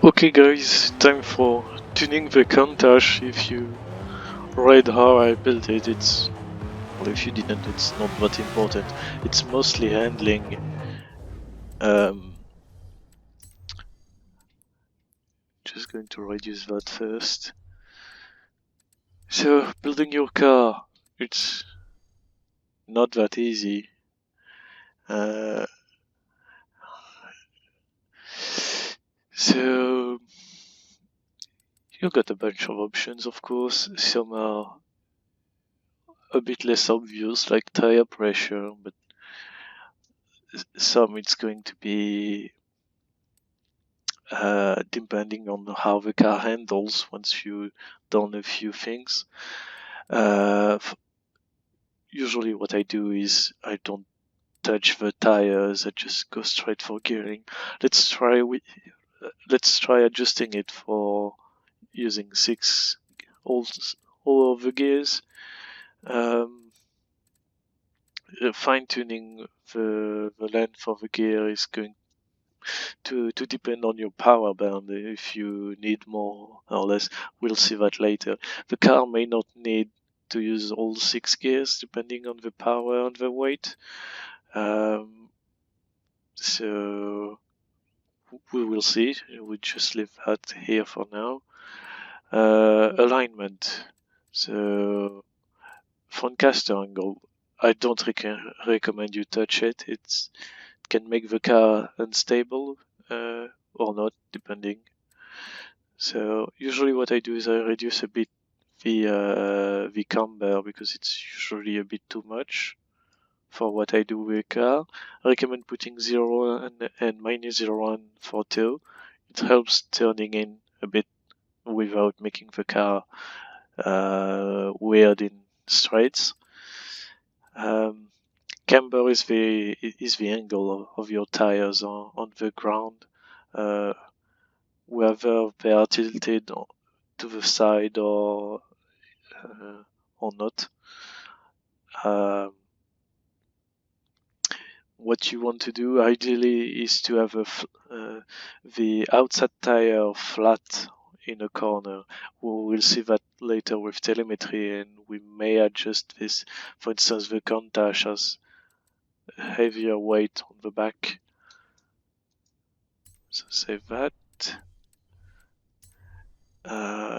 Okay guys, time for tuning the Countach. If you read how I built it, well, if you didn't, it's not that important. It's mostly handling. Um, just going to reduce that first. So, building your car, it's not that easy. So, you got a bunch of options, of course. Some are a bit less obvious, like tire pressure, but some it's going to be depending on how the car handles once you done a few things. Usually what I do is I don't touch the tires, I just go straight for gearing. Let's try let's try adjusting it for using all all of the gears. Fine tuning the length of the gear is going to depend on your power band. If you need more or less, we'll see that later. The car may not need to use all 6 gears depending on the power and the weight. So we will see. We just leave that here for now. Alignment. So front caster angle. I don't recommend you touch it. It can make the car unstable or not, depending. So usually what I do is I reduce a bit the camber because it's usually a bit too much for what I do with a car. I recommend putting 0 and -0 for toe. It helps turning in a bit without making the car weird in straights. Camber is the angle of your tires on the ground, whether they are tilted to the side or not. What you want to do ideally is to have the outside tire flat in a corner. We'll see that later with telemetry, and we may adjust this. For instance, the Countach has heavier weight on the back. So save that.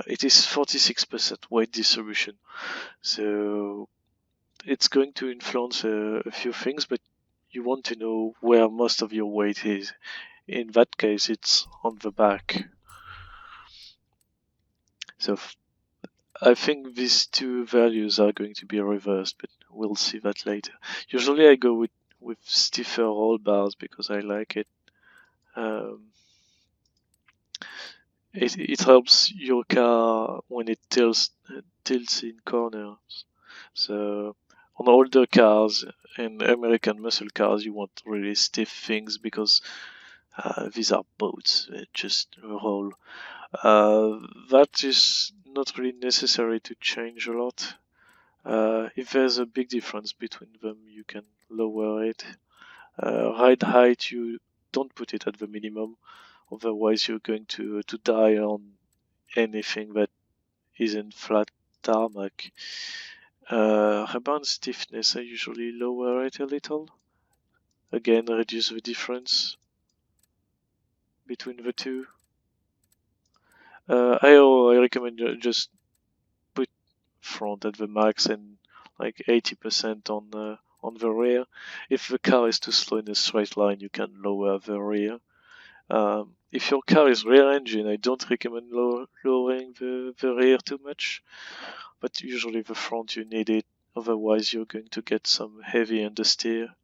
It is 46% weight distribution, so it's going to influence a few things, but you want to know where most of your weight is. In that case, it's on the back. So I think these two values are going to be reversed, but we'll see that later. Usually I go with stiffer roll bars because I like it. It helps your car when it tilts in corners. So on older cars and American muscle cars, you want really stiff things because these are boats, just roll. That is not really necessary to change a lot. If there's a big difference between them, you can lower it. Ride height, you don't put it at the minimum, otherwise you're going to die on anything that isn't flat tarmac. Rebound stiffness, I usually lower it a little. Again, reduce the difference between the two. I recommend just put front at the max and like 80% on the rear. If the car is too slow in a straight line, you can lower the rear. If your car is rear engine, I don't recommend lowering the rear too much, but usually the front you need it, otherwise you're going to get some heavy understeer.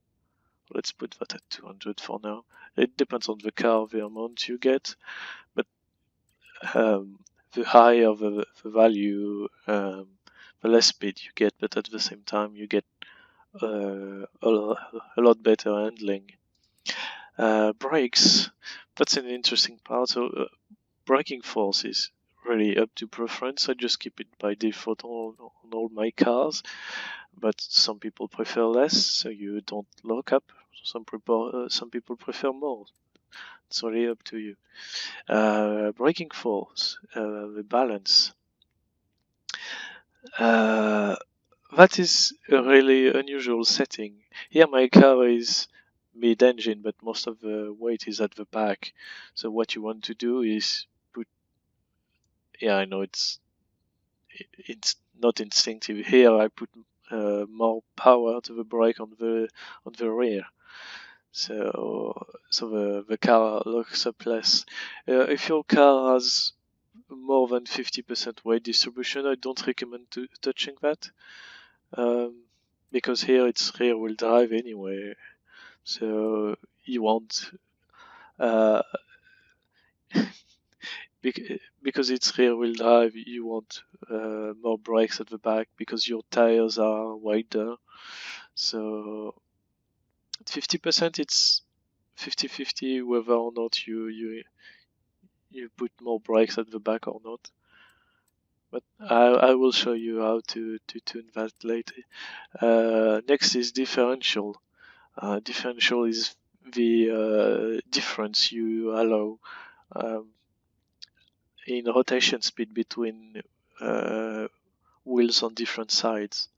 Let's put that at 200 for now. It depends on the car, the amount you get, but the higher the value, the less speed you get, but at the same time you get a lot better handling. Brakes, that's an interesting part. So braking force is really up to preference. I just keep it by default on all my cars, but some people prefer less, so you don't lock up. Some people prefer more. It's really up to you. Braking force, the balance. That is a really unusual setting. Here my car is mid-engine, but most of the weight is at the back. So what you want to do is put, yeah, I know it's not instinctive. Here I put more power to the brake on the rear. So the car locks up less. If your car has more than 50% weight distribution, I don't recommend touching that. Because here it's rear wheel drive anyway, so you want because it's rear wheel drive, you want more brakes at the back because your tires are wider. So 50% it's 50-50 whether or not you put more brakes at the back or not. But I will show you how to tune that later. Next is differential. Differential is the difference you allow in rotation speed between wheels on different sides.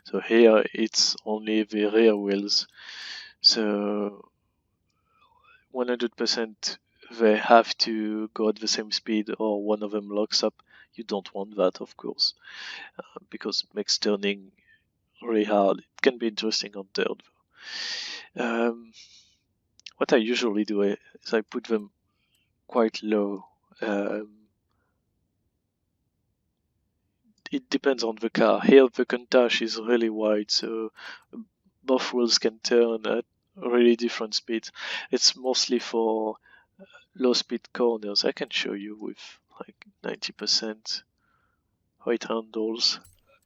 So here it's only the rear wheels. So 100% they have to go at the same speed or one of them locks up. You don't want that, of course, because it makes turning really hard. It can be interesting on dirt. What I usually do is I put them quite low. It depends on the car. Here the Countach is really wide, so both wheels can turn at really different speeds. It's mostly for low speed corners. I can show you with like 90% right handles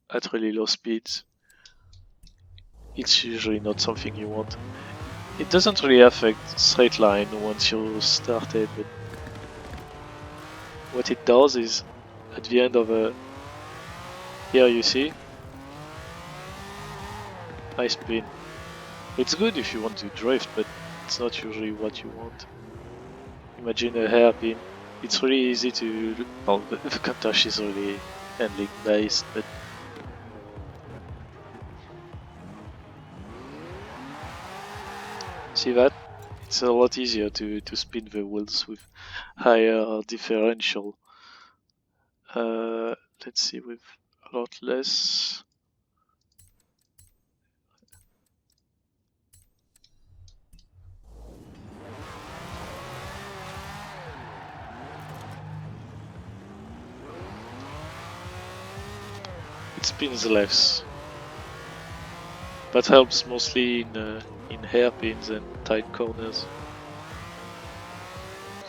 at really low speeds. It's usually not something you want. It doesn't really affect straight line once you started, but what it does is at the end of a, here you see, I spin. It's good if you want to drift, but it's not usually what you want. Imagine a hairpin. It's really easy to, well, the Countach is really handling based, but see that? It's a lot easier to spin the wheels with higher differential. Let's see with a lot less. It spins less. That helps mostly in hairpins and tight corners.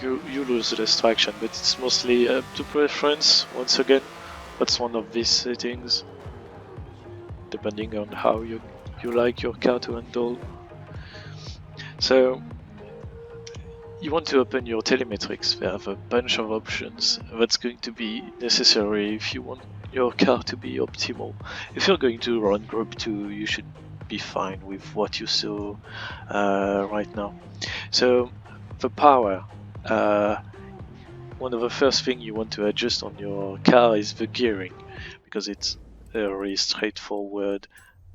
You lose less traction, but it's mostly up to preference. Once again, that's one of these settings, depending on how you like your car to handle. So you want to open your telemetrics. They have a bunch of options. That's going to be necessary if you want your car to be optimal. If you're going to run Group 2, you should be fine with what you saw right now. So the power. One of the first things you want to adjust on your car is the gearing, because it's a really straightforward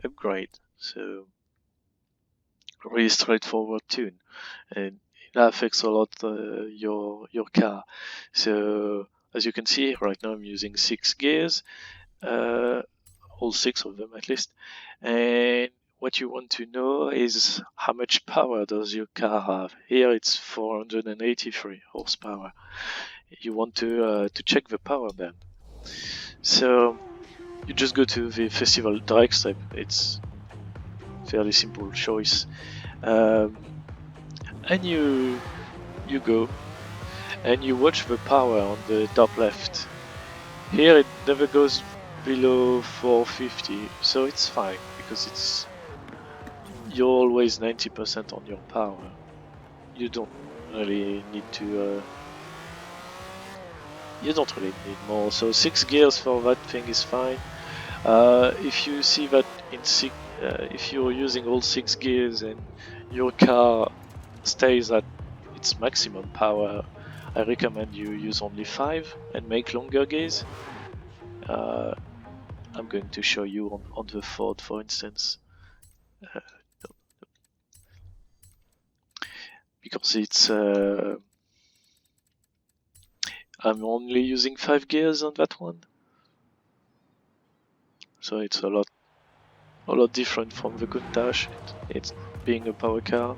upgrade. So really straightforward tune, and it affects a lot your car. So as you can see right now, I'm using 6 gears, all 6 of them at least. And what you want to know is how much power does your car have. Here it's 483 horsepower. You want to check the power band. So you just go to the festival drag strip. It's fairly simple choice, and you go and you watch the power on the top left. Here it never goes below 450, so it's fine because you're always 90% on your power. You don't really need to. You don't really need more. So 6 gears for that thing is fine. If you see that if you're using all 6 gears and your car stays at its maximum power, I recommend you use only 5 and make longer gears. I'm going to show you on the Ford, for instance, because it's I'm only using 5 gears on that one, so it's a lot different from the Countach. It's being a power car.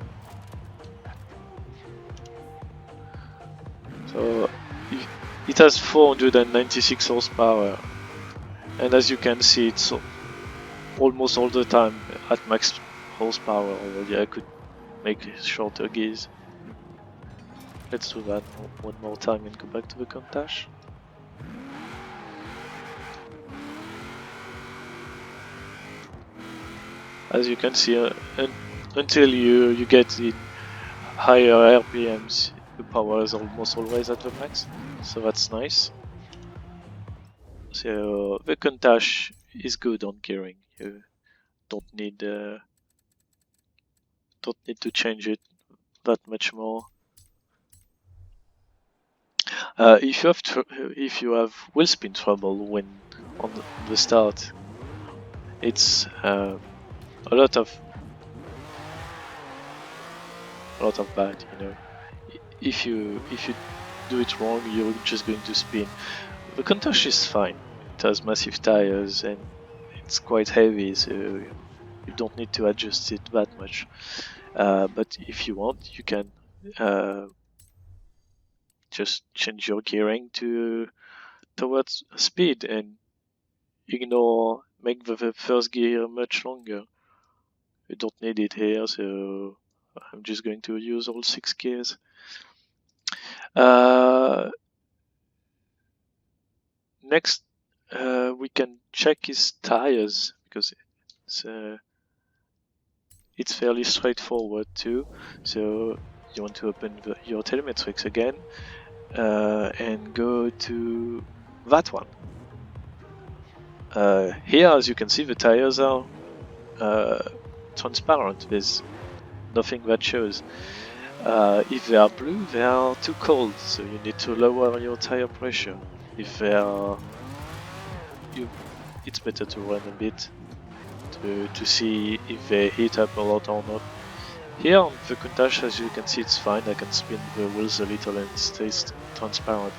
So it has 496 horsepower, and as you can see, it's almost all the time at max horsepower already. I could make shorter gears. Let's do that one more time and go back to the Countach. As you can see, until you get the higher RPMs, the power is almost always at the max, so that's nice. So the Countach is good on gearing. You don't need to change it that much more. If you have wheel spin trouble when on the start, it's a lot of bad. You know, if you do it wrong, you're just going to spin. The Countach is fine. It has massive tires and it's quite heavy, so you don't need to adjust it that much. But if you want, you can just change your gearing towards speed and make the first gear much longer. You don't need it here, so I'm just going to use all 6 gears. Next, we can check his tires because it's fairly straightforward too. So you want to open your telemetrics again and go to that one. Here, as you can see, the tires are transparent. There's nothing that shows. If they are blue, they are too cold, so you need to lower your tire pressure. If they are, it's better to run a bit to see if they heat up a lot or not. Here on the Countach, as you can see, it's fine. I can spin the wheels a little and it stays transparent.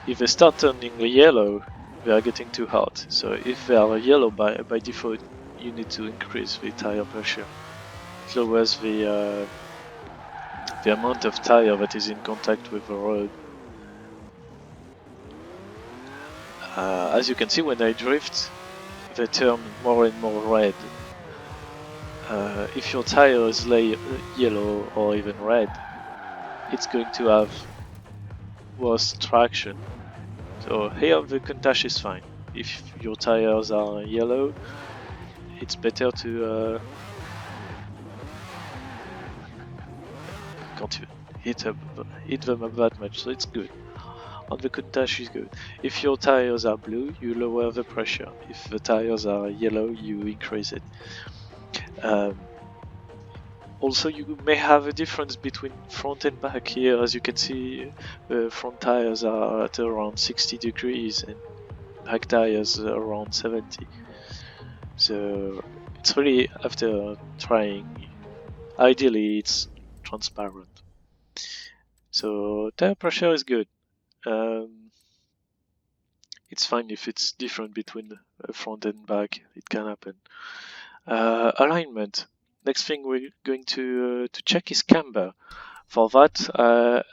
If they start turning yellow, they are getting too hot. So if they are yellow by default, you need to increase the tire pressure. It lowers the amount of tire that is in contact with the road. As you can see, when I drift, they turn more and more red. If your tire is yellow or even red, it's going to have worse traction. So here the Countach is fine. If your tires are yellow, it's better to can't hit them up that much, so it's good. On the Countach is good. If your tires are blue, you lower the pressure. If the tires are yellow, you increase it. Also, you may have a difference between front and back here. As you can see, the front tires are at around 60 degrees and back tires around 70. So it's really after trying. Ideally, it's transparent. So tire pressure is good. It's fine if it's different between front and back. It can happen. Alignment. Next thing we're going to check is camber. For that,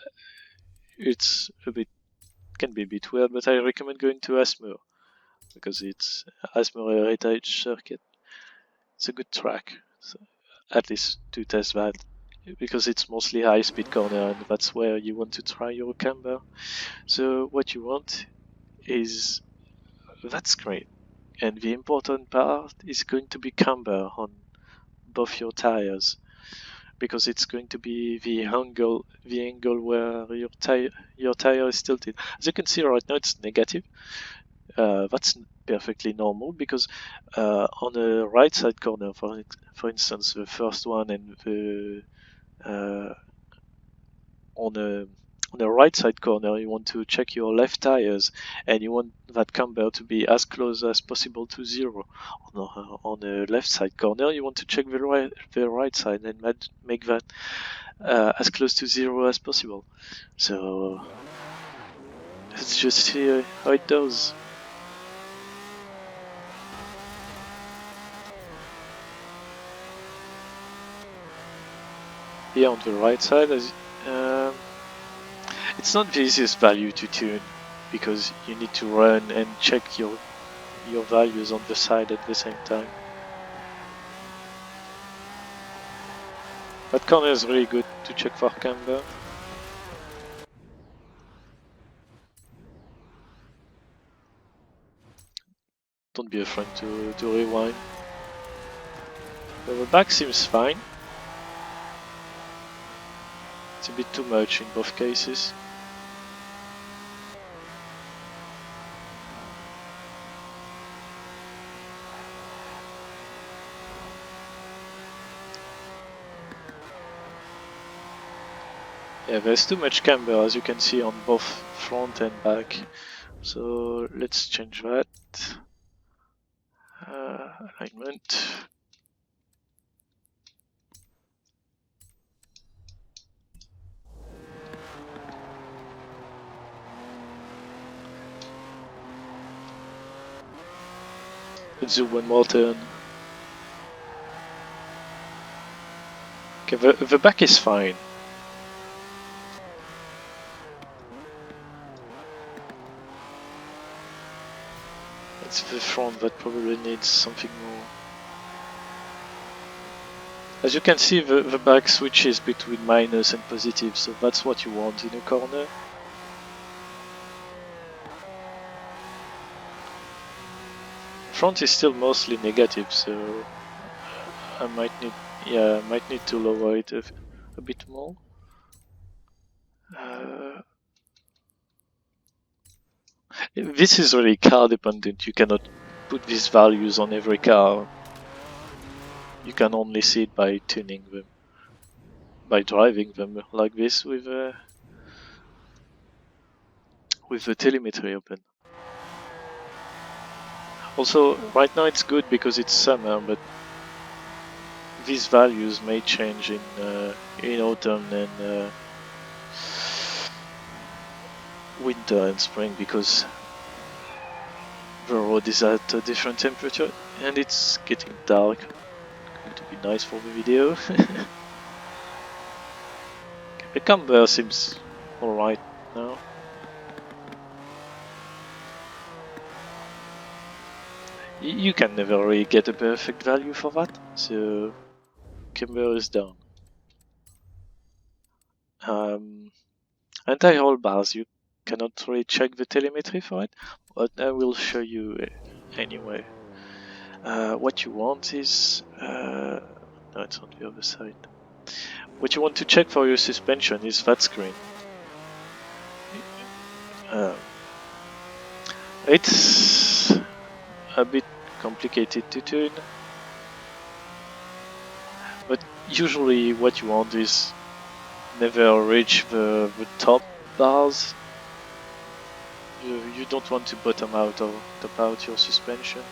it's can be a bit weird, but I recommend going to Asmur because it's Asmur Heritage Circuit. It's a good track, so at least to test that, because it's mostly high-speed corner, and that's where you want to try your camber. So what you want is that screen, and the important part is going to be camber on both your tires, because it's going to be the angle where your tire is tilted. As you can see right now, it's negative. That's perfectly normal because on the right side corner, for instance, the first one and the on the right side corner, you want to check your left tires, and you want that camber to be as close as possible to zero. On the left side corner, you want to check the right side and make that as close to zero as possible. So let's just see how it does. Here on the right side, it's not the easiest value to tune because you need to run and check your values on the side at the same time. That corner is really good to check for camber. Don't be afraid to rewind. The back seems fine. It's a bit too much in both cases. Yeah, there's too much camber as you can see on both front and back. So let's change that. Alignment. Let's do one more turn. Okay, the back is fine. It's the front that probably needs something more. As you can see, the back switches between minus and positive, so that's what you want in a corner. Front is still mostly negative, so I might need to lower it a bit more. This is really car dependent. You cannot put these values on every car. You can only see it by tuning them, by driving them like this with the telemetry open. Also, right now it's good because it's summer, but these values may change in autumn and winter and spring because the road is at a different temperature and it's getting dark. Going to be nice for the video. The camber seems alright now. You can never really get a perfect value for that, so camber is down. Anti-roll bars, you cannot really check the telemetry for it, but I will show you anyway. What you want is... no, it's on the other side. What you want to check for your suspension is that screen. It's a bit complicated to tune, but usually what you want is never reach the top bars. You don't want to bottom out or top out your suspension.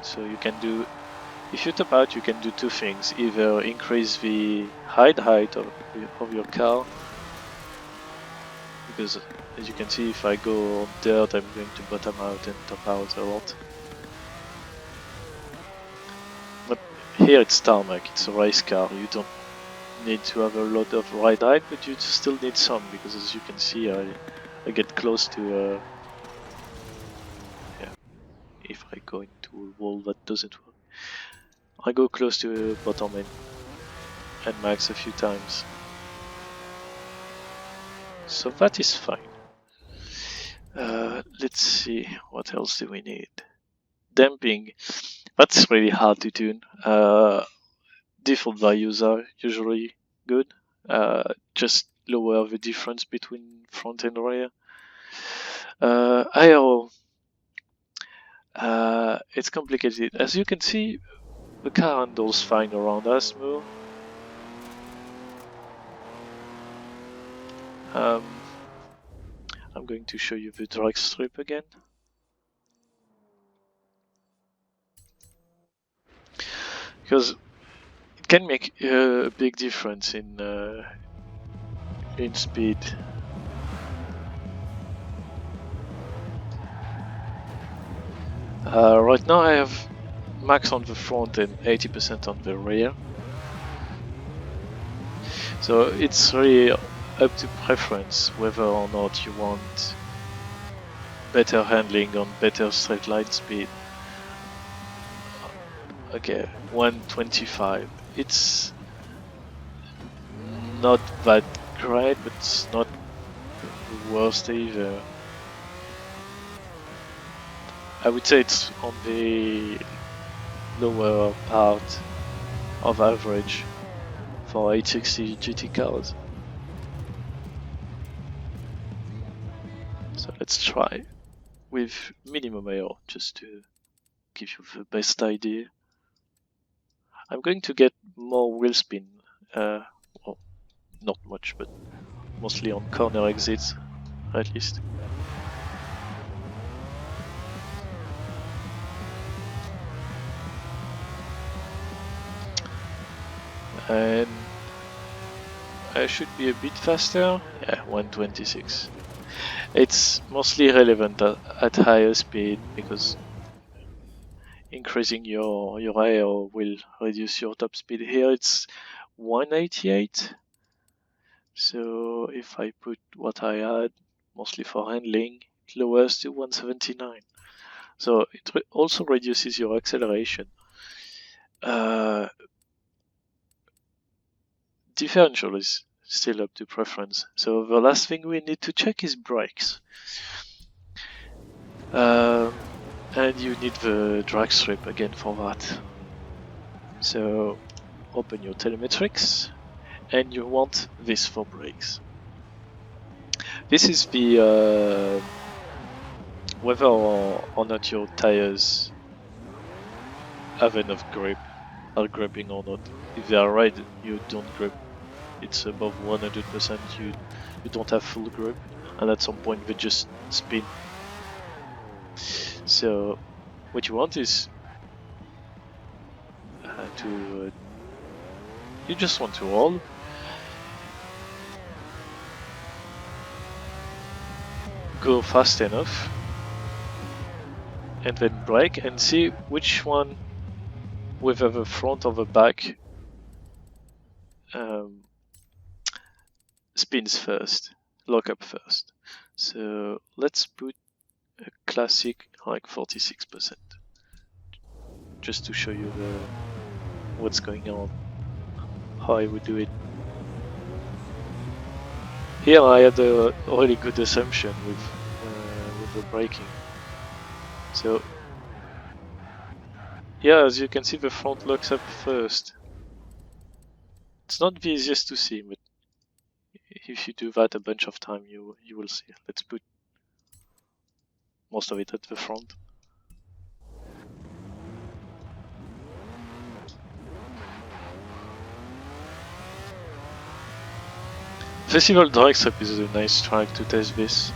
So you can do, if you top out, you can do two things: either increase the height of your car, because as you can see, if I go on dirt, I'm going to bottom out and top out a lot. But here it's tarmac, it's a race car. You don't need to have a lot of ride height, but you still need some, because as you can see, I get close to if I go into a wall that doesn't work, I go close to bottom and max a few times. So that is fine. Let's see, what else do we need? Damping, that's really hard to tune. Default values are usually good. Just lower the difference between front and rear. Aero. It's complicated. As you can see, the car handles fine around us, Mo. I'm going to show you the drag strip again. Because it can make a big difference in speed. Right now I have max on the front and 80% on the rear. So it's really up to preference whether or not you want better handling on better straight line speed. Okay, 125. It's not that great, but it's not the worst either. I would say it's on the lower part of average for 860 GT cars. So let's try with minimum aero just to give you the best idea. I'm going to get more wheel spin, well, not much, but mostly on corner exits at least. And I should be a bit faster. Yeah, 126. It's mostly relevant at higher speed because increasing your aero will reduce your top speed. Here it's 188. So if I put what I had, mostly for handling, it lowers to 179. So it also reduces your acceleration. Differential is still up to preference. So the last thing we need to check is brakes. And you need the drag strip again for that. So open your telemetrics and you want this for brakes. This is the whether or not your tires have enough grip, are gripping or not. If they are red, you don't grip. It's above 100%, you don't have full grip, and at some point they just spin. So what you want is you just want to roll, go fast enough, and then brake and see which one, whether the front or the back, spins first, lock up first. So let's put a classic like 46%, just to show you what's going on, how I would do it. Here I had a really good assumption with the braking. So yeah, as you can see, the front locks up first. It's not the easiest to see, but if you do that a bunch of time, you will see. Let's put most of it at the front. Festival drag strip is a nice track to test this.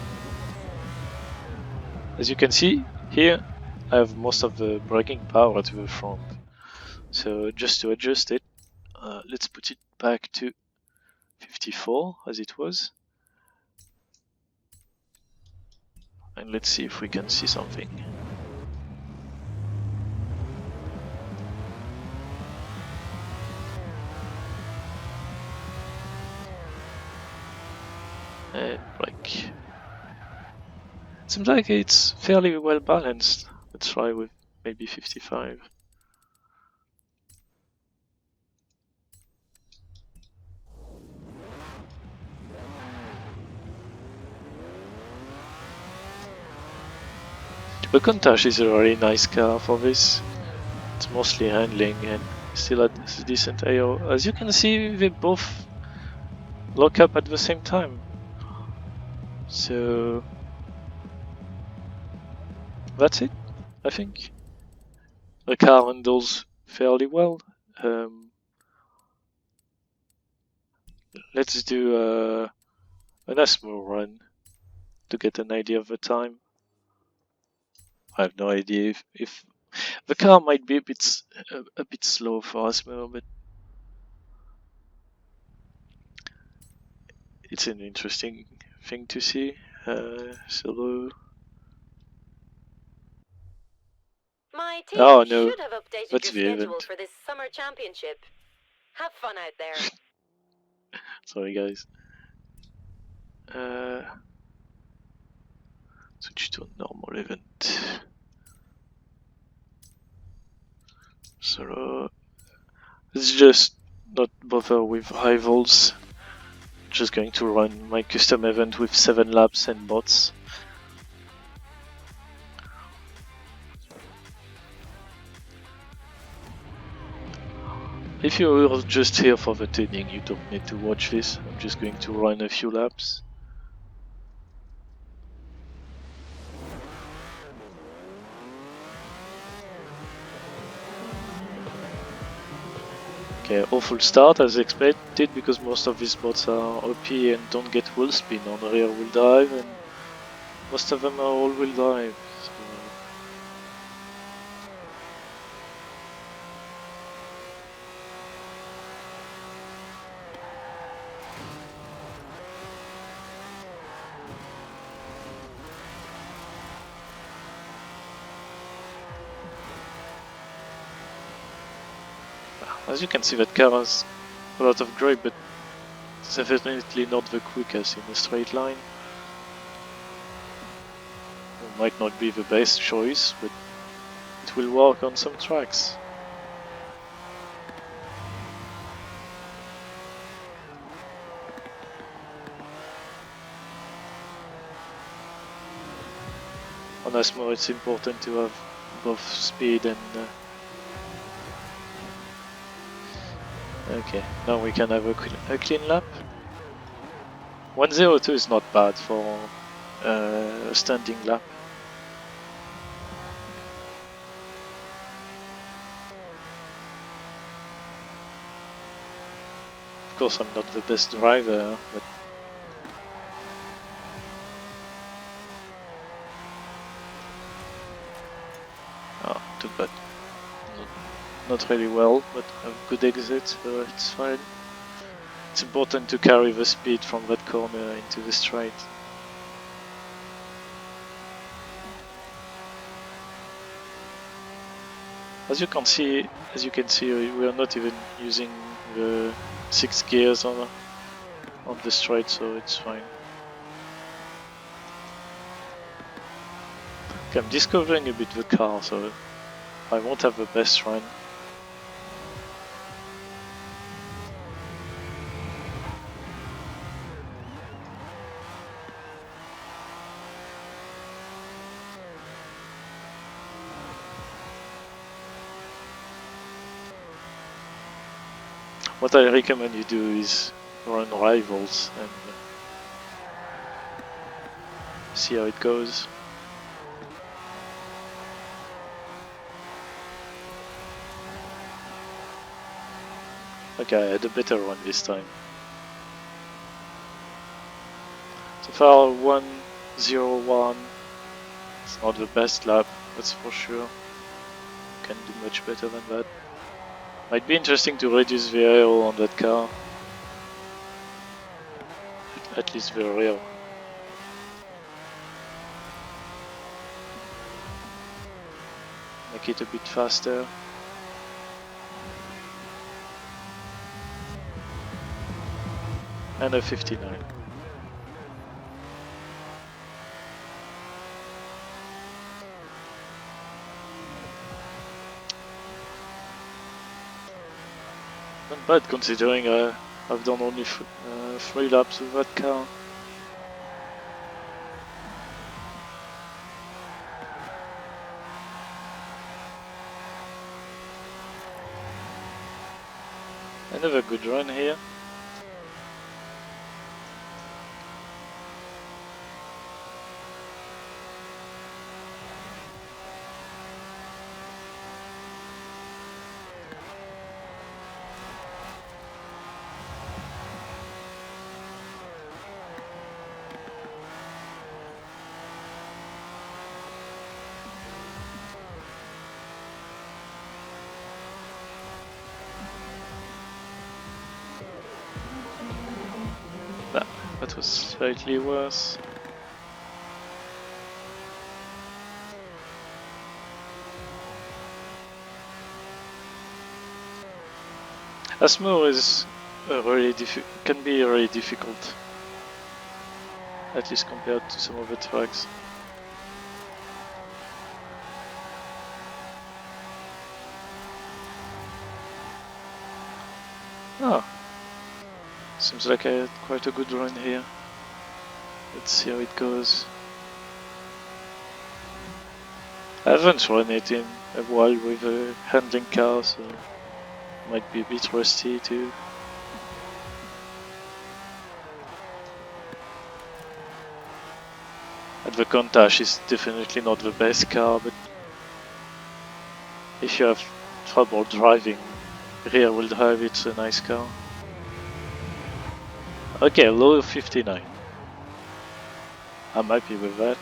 As you can see here, I have most of the braking power to the front. So just to adjust it, let's put it back to 54 as it was. And let's see if we can see something. And brake. It seems like it's fairly well balanced. Let's try with maybe 55. The Countach is a really nice car for this. It's mostly handling and still has decent AO. As you can see, they both lock up at the same time. So that's it, I think. The car handles fairly well. Let's do an ASMO run to get an idea of the time. I have no idea if the car might be a bit slow for ASMO, but it's an interesting thing to see. So My team oh no, should have updated that's your the schedule event. for this summer championship. Have fun out there. Sorry guys. Switch to a normal event. So let's just not bother with rivals. Just going to run my custom event with 7 laps and bots. If you're just here for the tuning, you don't need to watch this. I'm just going to run a few laps. Okay, awful start as expected because most of these bots are OP and don't get wheel spin on rear wheel drive, and most of them are all wheel drive. So as you can see, that car has a lot of grip, but it's definitely not the quickest in a straight line. It might not be the best choice, but it will work on some tracks. On ASMO, it's important to have both speed and okay, now we can have a clean lap. 102 is not bad for a standing lap. Of course, I'm not the best driver, but oh, too bad. Not really well, but a good exit, so it's fine. It's important to carry the speed from that corner into the straight. As you can see, we are not even using the 6 gears on the straight, so it's fine. Okay, I'm discovering a bit the car, so I won't have the best run. What I recommend you do is run rivals and see how it goes. Okay, I had a better one this time. So far 1:01. It's not the best lap, that's for sure. Can do much better than that. Might be interesting to reduce the aero on that car. At least the rear. Make it a bit faster. And a 59. Not bad considering I've done only 3 laps with that car. Another good run here. That was slightly worse. Asmo is can be really difficult, at least compared to some of the tracks. Ah, seems like I had quite a good run here. Let's see how it goes. I haven't run it in a while with a handling car, so might be a bit rusty too. And the Countach is definitely not the best car, but if you have trouble driving rear-wheel drive, it's a nice car. Okay, low 59. I'm happy with that.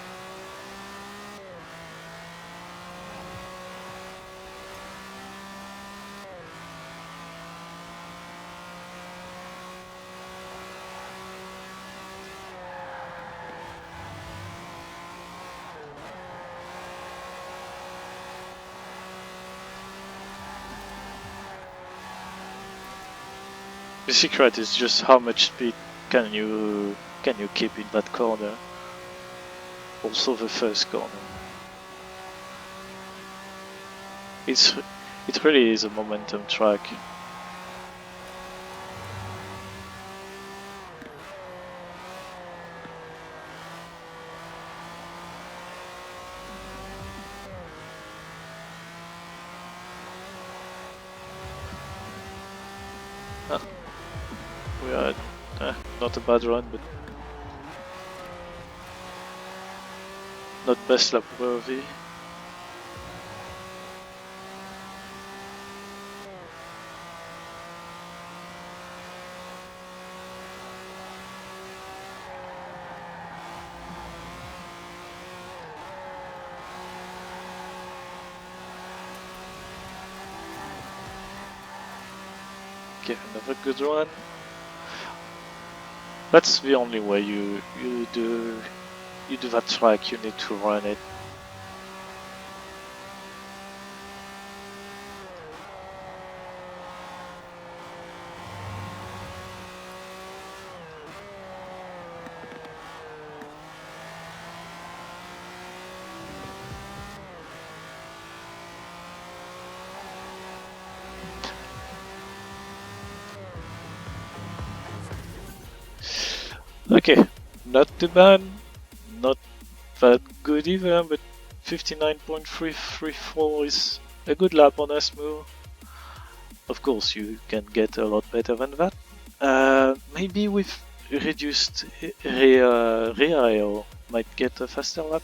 The secret is just how much speed can you keep in that corner. Also the first corner. It really is a momentum track. We are not a bad run, but not best lap worthy. Okay, another good run. That's the only way you do that track. You need to run it. Okay, not too bad, not that good either, but 59.334 is a good lap on Asmo. Of course, you can get a lot better than that. Maybe with reduced rear aero might get a faster lap,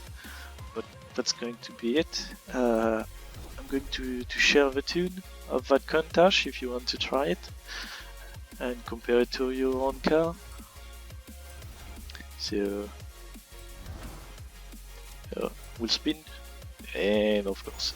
but that's going to be it. I'm going to share the tune of that Countach if you want to try it and compare it to your own car. So we'll spin, and of course